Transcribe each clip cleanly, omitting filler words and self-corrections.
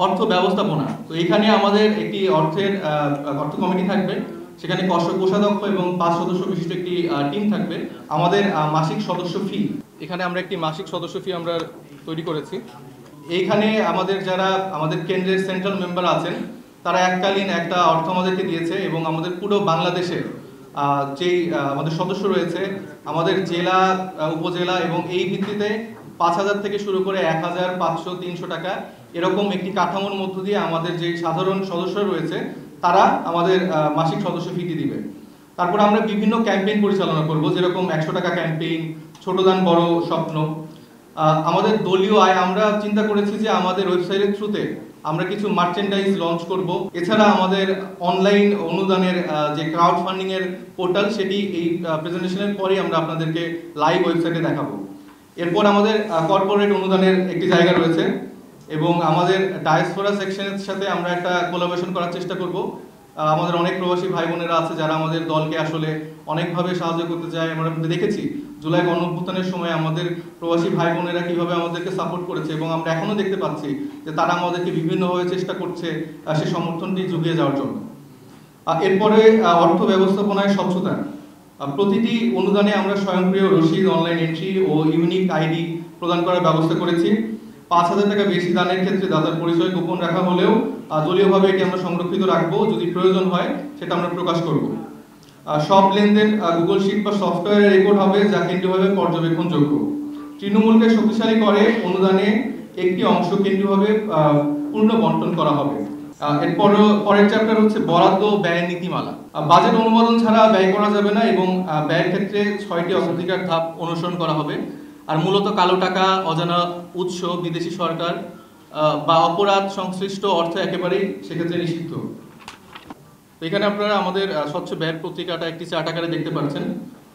অর্থ ব্যবস্থাপনা। তো এখানে আমাদের একটি অর্থ কমিটি থাকবে। সেখানে কোষাধ্যক্ষ এবং ৫ সদস্য বিশিষ্ট একটি টিম থাকবে। আমাদের মাসিক সদস্য ফি, এখানে আমরা একটি মাসিক সদস্য ফি আমরা তৈরি করেছি। এইখানে যারা আমাদের কেন্দ্রের সেন্ট্রাল মেম্বার আছেন, তারা এককালীন একটা অর্থ আমাদেরকে দিয়েছে এবং আমাদের পুরো বাংলাদেশের যেই আমাদের সদস্য রয়েছে, আমাদের জেলা, উপজেলা এবং এই ভিত্তিতে ৫,০০০ থেকে শুরু করে ১,০০০, ৫০০, ৩০০ টাকা এরকম একটি কাঠামোর মধ্য দিয়ে আমাদের যে সাধারণ সদস্য রয়েছে তারা আমাদের মাসিক সদস্য ফিটি দিবে। তারপর আমরা বিভিন্ন ক্যাম্পেইন পরিচালনা করব, যেরকম ১০০ টাকা ক্যাম্পেইন, ছোট দান বড় স্বপ্ন। আমাদের দলীয় আয় আমরা চিন্তা করেছি যে আমাদের ওয়েবসাইটের থ্রুতে আমরা কিছু মার্চেন্ডাইজ লঞ্চ করব। এছাড়া আমাদের অনলাইন অনুদানের যে ক্রাউড ফান্ডিং এর পোর্টাল, সেটি এই প্রেজেন্টেশনের পরেই আমরা আপনাদেরকে লাইভ ওয়েবসাইটে দেখাবো। এরপর আমাদের কর্পোরেট অনুদানের একটি জায়গা রয়েছে এবং আমাদের ডায়াসপোরা সেকশনের সাথে আমরা একটা কোলাবোরেশন করার চেষ্টা করব। আমাদের অনেক প্রবাসী ভাই বোনেরা আছে যারা আমাদের দলকে আসলে অনেকভাবে সাহায্য করতে চায়। আমরা দেখেছি জুলাই গণঅভ্যুত্থানের সময় আমাদের প্রবাসী ভাই বোনেরা কিভাবে আমাদেরকে সাপোর্ট করেছে এবং আমরা এখনো দেখতে পাচ্ছি যে তারা আমাদেরকে বিভিন্নভাবে চেষ্টা করছে সে সমর্থনটি জুগিয়ে যাওয়ার জন্য। এরপরে অর্থ ব্যবস্থাপনায় স্বচ্ছতা। প্রতিটি অনুদানে আমরা স্বয়ংক্রিয় রসিদ, অনলাইন এন্ট্রি ও ইউনিক আইডি প্রদান করার ব্যবস্থা করেছি। ৫,০০০ টাকা বেশি দানের ক্ষেত্রে দাতার পরিচয় গোপন রাখা হলেও দলীয়ভাবে এটি আমরা সংরক্ষিত রাখবো। যদি প্রয়োজন হয় সেটা আমরা প্রকাশ করব। সব লেনদেন গুগল শিট বা সফটওয়্যারে রেকর্ড হবে, যা কেন্দ্রীয়ভাবে পর্যবেক্ষণযোগ্য। তৃণমূলকে শক্তিশালী করে অনুদানে একটি অংশ কেন্দ্রীয়ভাবে পূর্ণ বন্টন করা হবে। পরের চ্যাপ্টার হচ্ছে বরাদ্দ ব্যয় নীতিমালা। বাজেট অনুমোদন ছাড়া ব্যয় করা যাবে না এবং ব্যয়ের ক্ষেত্রে ৬টি অগ্রাধিকার ধাপ অনুসরণ করা হবে। আর মূলত কালো টাকা, অজানা উৎস, বিদেশি সরকার বা অপরাধ সংশ্লিষ্ট অর্থ একেবারেই সেক্ষেত্রে নিষিদ্ধ। তো এখানে আপনারা আমাদের স্বচ্ছ ব্যয়ের পত্রিকাটা একটি চার্ট আকারে দেখতে পাচ্ছেন।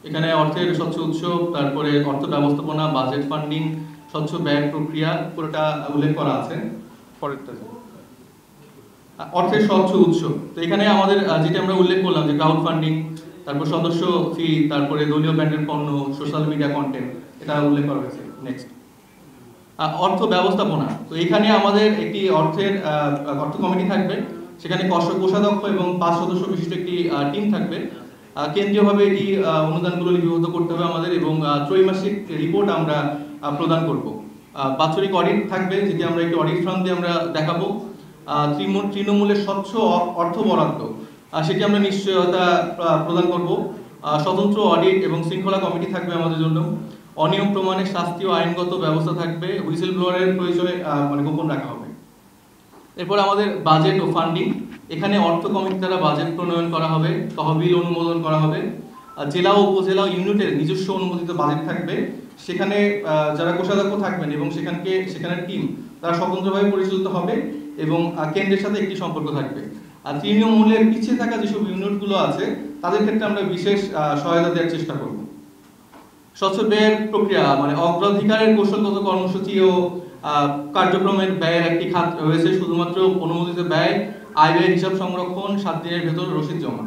এখানে অর্থের স্বচ্ছ উৎস, তারপরে অর্থ ব্যবস্থাপনা, বাজেট ফান্ডিং, স্বচ্ছ ব্যয়ের প্রক্রিয়া পুরোটা উল্লেখ করা আছে। পরেরটা অর্থের স্বচ্ছ উৎস। তো এখানে আমাদের যেটা আমরা উল্লেখ করলাম যে ক্রাউড ফান্ডিং, তারপর সদস্য ফি, তারপরে দলীয় ব্র্যান্ডের পণ্য, সোশ্যাল মিডিয়া কন্টেন্ট, এটা উল্লেখ করা হয়েছে। নেক্সট অর্থ ব্যবস্থাপনা। তো এখানে আমাদের একটি অর্থ কমিটি থাকবে। সেখানে কোষাধ্যক্ষ এবং ৫ সদস্য বিশিষ্ট একটি টিম থাকবে। কেন্দ্রীয়ভাবে এটি অনুদানগুলো লিপিবদ্ধ করতে হবে আমাদের এবং ত্রৈমাসিক রিপোর্ট আমরা প্রদান করব। বাৎসরিক অডিট থাকবে, যেটি আমরা একটি অডিট ফার্ম দিয়ে আমরা দেখাবো। তৃণমূলের স্বচ্ছ অর্থ বরাদ্দ, সেটি আমরা নিশ্চয়তা প্রদান করব। স্বতন্ত্র অডিট এবং শৃঙ্খলা কমিটি থাকবে আমাদের জন্য। অনিয়ম প্রমাণে শাস্তি ও আইনগত ব্যবস্থা থাকবে। হুইসেল ব্লোয়ারের পরিচয় গোপন রাখা হবে। এরপর আমাদের বাজেট ও ফান্ডিং। এখানে অর্থ কমিটি দ্বারা বাজেট প্রণয়ন করা হবে, তহবিল অনুমোদন করা হবে। জেলা ও উপজেলা ইউনিটের নিজস্ব অনুমোদিত বাজেট থাকবে। সেখানে যারা কোষাধ্যক্ষ থাকবেন এবং সেখানের টিম তারা স্বতন্ত্রভাবে পরিচালিত হবে এবং কেন্দ্রের সাথে একটি সম্পর্ক থাকবে। আর তৃণমূলের পিছিয়ে থাকা যেসব ইউনিটগুলো আছে তাদের ক্ষেত্রে আমরা বিশেষ সহায়তা দেওয়ার চেষ্টা করব। স্বচ্ছ ব্যয়ের প্রক্রিয়া অগ্রাধিকারের কৌশলগত কর্মসূচি ও কার্যক্রমের ব্যয়ের একটি খাত রয়েছে। শুধুমাত্র অনুমোদিত ব্যয়, আয় ব্যয় হিসাব সংরক্ষণ, 7 দিনের ভেতর রসিদ জমা।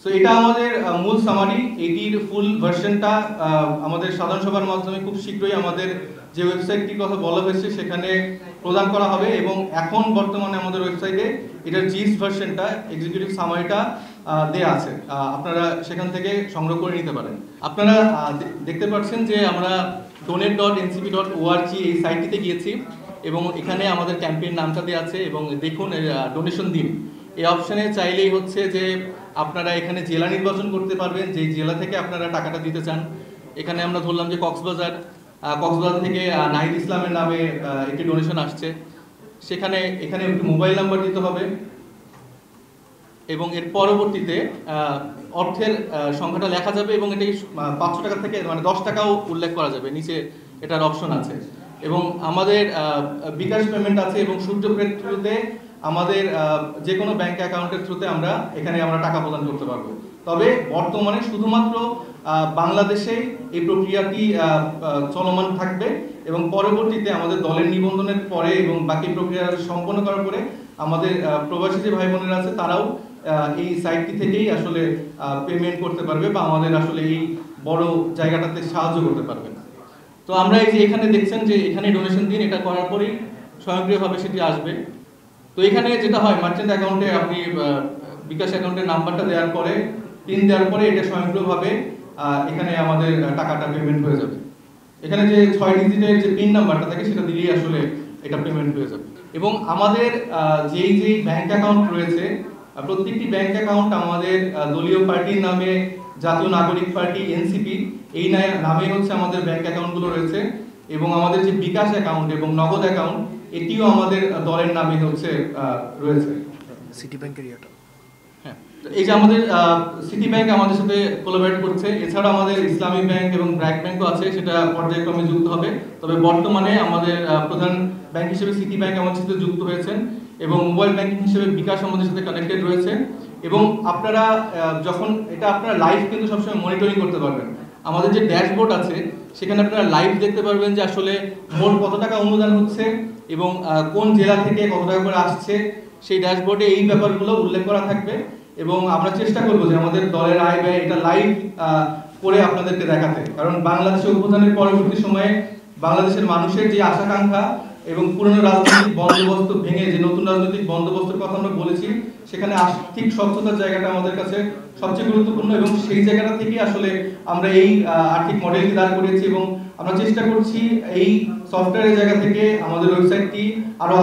সো এটা আমাদের মূল সামারি। এটির ফুল ভার্সনটা আমাদের সাধারণ সভার মাধ্যমে খুব শীঘ্রই আমাদের যে ওয়েবসাইটটির কথা বলা হয়েছে সেখানে প্রদান করা হবে এবং এখন বর্তমানে আমাদের ওয়েবসাইটে এটার জিস্ট ভার্সনটা, এক্সিকিউটিভ সামারিটা দেয়া আছে। আপনারা সেখান থেকে সংগ্রহ করে নিতে পারেন। আপনারা দেখতে পাচ্ছেন যে আমরা donate.ncb.org এই সাইটটিতে গিয়েছি এবং এখানে আমাদের ক্যাম্পেইন নামটা দেওয়া আছে এবং দেখুন ডোনেশন দিন এই অপশনে চাইলেই হচ্ছে যে আপনারা এখানে জেলা নির্বাচন করতে পারবেন, যে জেলা থেকে আপনারা টাকাটা দিতে চান। এখানে আমরা ধরলাম যে কক্সবাজার থেকে নাহিদ ইসলামের নামে একটি ডোনেশন আসছে। এখানে একটি মোবাইল নাম্বার দিতে হবে এবং এর পরবর্তীতে অর্থের সংখ্যাটা লেখা যাবে এবং এটাকে 500 টাকা থেকে 10 টাকাও উল্লেখ করা যাবে। নিচে এটার অপশন আছে এবং আমাদের বিকাশ পেমেন্ট আছে এবং সূর্যপের থ্রুতে আমাদের যে কোনো ব্যাংক অ্যাকাউন্টের থ্রুতে আমরা টাকা প্রদান করতে পারবো। তবে বর্তমানে শুধুমাত্র বাংলাদেশে এই প্রক্রিয়াটি চলমান থাকবে এবং পরবর্তীতে আমাদের দলের নিবন্ধনের পরে এবং বাকি প্রক্রিয়া সম্পন্ন করার পরে আমাদের প্রবাসী যে ভাই বোনেরা আছে তারাও এই সাইটটি থেকেই আসলে পেমেন্ট করতে পারবে বা আমাদের আসলে এই বড় জায়গাটাতে সাহায্য করতে পারবে। তো আমরা এই যে এখানে দেখছেন যে এখানে ডোনেশন দিন, এটা করার পরেই স্বয়ংক্রিয়ভাবে সেটি আসবে। তো এখানে যেটা হয়, মার্চেন্ট অ্যাকাউন্টে আপনি বিকাশ অ্যাকাউন্টের নাম্বারটা দেওয়ার পরে, পিন দেওয়ার পরে এটা স্বয়ংক্রিয়ভাবে এখানে আমাদের টাকাটা পেমেন্ট হয়ে যাবে। এখানে যে 6 ডিজিটের যে পিন নাম্বারটা থাকে সেটা দিলেই আসলে এটা পেমেন্ট হয়ে যাবে। এবং আমাদের যেই ব্যাংক অ্যাকাউন্ট রয়েছে, প্রত্যেকটি ব্যাংক অ্যাকাউন্ট আমাদের দলীয় পার্টির নামে, জাতীয় নাগরিক পার্টি এনসিপি এই নামে হচ্ছে আমাদের ব্যাংক অ্যাকাউন্টগুলো রয়েছে। এবং আমাদের যে বিকাশ অ্যাকাউন্ট এবং নগদ অ্যাকাউন্ট এটিও আমাদের দলের নামে হচ্ছে রয়েছে। সিটি ব্যাংকের ইয়েটা, হ্যাঁ, এই যে আমাদের সিটি ব্যাংক আমাদের সাথে কোলাবরেট করছে, এছাড়া আমাদের ইসলামী ব্যাংক এবং ব্র্যাক ব্যাংকও আছে, সেটা পর্যায়ক্রমে যুক্ত হবে। তবে বর্তমানে আমাদের প্রধান ব্যাংক হিসেবে সিটি ব্যাংক আমাদের সাথে যুক্ত হয়েছেন এবং মোবাইল ব্যাংকিং হিসেবে বিকাশ আমাদের সাথে কানেক্টেড রয়েছে। এবং আপনারা যখন এটা আপনারা লাইভ কিন্তু সবসময় মনিটরিং করতে পারবেন। আমাদের যে ড্যাশবোর্ড আছে সেখানে আপনারা লাইভ দেখতে পারবেন যে আসলে মোট কত টাকা অনুদান হচ্ছে এবং কোন জেলা থেকে কত টাকা করে আসছে, সেই ড্যাশবোর্ডে এই ব্যাপারগুলো উল্লেখ করা থাকবে। এবং আমরা চেষ্টা করবো যে আমাদের দলের আয় ব্যয় এটা লাইভ করে আপনাদেরকে দেখাতে, কারণ বাংলাদেশে অভ্যুত্থানের পরবর্তী সময়ে বাংলাদেশের মানুষের যে আশাকাঙ্ক্ষা এবং পুরনো রাজনৈতিক বন্দোবস্ত ভেঙে যে নতুন রাজনৈতিক বন্দোবস্তের কথা আমরা বলেছি, সেখানে আর্থিক স্বচ্ছতার জায়গাটা আমাদের কাছে সবচেয়ে গুরুত্বপূর্ণ। এবং সেই জায়গাটা থেকে আসলে আমরা এই আর্থিক মডেলটি দাঁড় করিয়েছি এবং আমরা চেষ্টা করছি এই সফটওয়্যারের জায়গা থেকে আমাদের ওয়েবসাইটটি আরো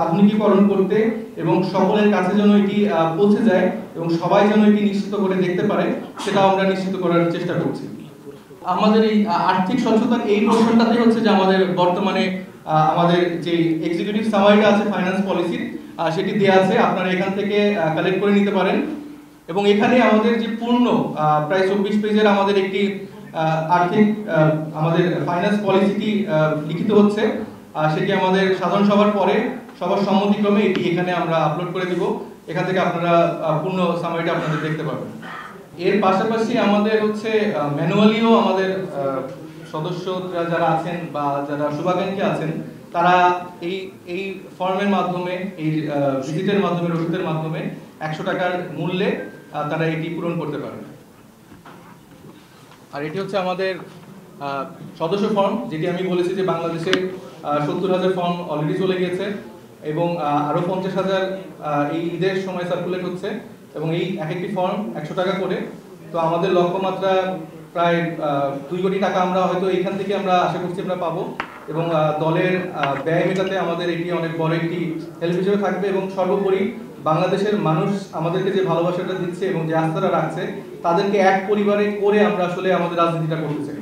আধুনিকীকরণ করতে এবং সকলের কাছে যেন এটি পৌঁছে যায় এবং সবাই যেন এটি নিশ্চিত করে দেখতে পারে, সেটা আমরা নিশ্চিত করার চেষ্টা করছি। আমাদের এই আর্থিক স্বচ্ছতার এই পোর্শনটাতে হচ্ছে যে আমাদের বর্তমানে আমাদের যে এক্সিকিউটিভ সামারিটা আছে ফাইন্যান্স পলিসি, সেটি দেওয়া আছে, আপনারা এখান থেকে কালেক্ট করে নিতে পারেন। এবং এখানে আমাদের যে পূর্ণ প্রায় 24 পেজের আমাদের একটি আর্থিক আমাদের ফাইন্যান্স পলিসিটি লিখিত হচ্ছে, সেটি আমাদের সাধারণ সভার পরে সবার সম্মতিক্রমে এটি এখানে আমরা আপলোড করে দিব। এখান থেকে আপনারা পূর্ণ সামারিটা আপনাদের দেখতে পাবেন। এর পাশাপাশি আমাদের হচ্ছে ম্যানুয়ালিও আমাদের সদস্যরা যারা আছেন বা যারা শুভাকাঙ্ক্ষী আছেন, তারা এই ফর্মের মাধ্যমে, এই ভিজিটের মাধ্যমে, রসিদের মাধ্যমে 100 টাকার মূল্যে তারা এটি পূরণ করতে পারেন। আর এটি হচ্ছে আমাদের সদস্য ফর্ম, যেটি আমি বলেছি যে বাংলাদেশে 70,000 ফর্ম অলরেডি চলে গিয়েছে এবং আরো 50,000 এই ঈদের সময় সার্কুলেট হচ্ছে এবং এই এক একটি ফর্ম 100 টাকা করে। তো আমাদের লক্ষ্যমাত্রা প্রায় 2 কোটি টাকা আমরা হয়তো এখান থেকে আমরা আশা করছি আমরা পাবো এবং দলের ব্যয় মেটাতে আমাদের এটি অনেক বড় একটি হেল্প হিসেবে থাকবে। এবং সর্বোপরি বাংলাদেশের মানুষ আমাদেরকে যে ভালোবাসাটা দিচ্ছে এবং যে আস্থাটা রাখছে, তাদেরকে এক পরিবারে করে আমরা আসলে আমাদের রাজনীতিটা করতে চাই।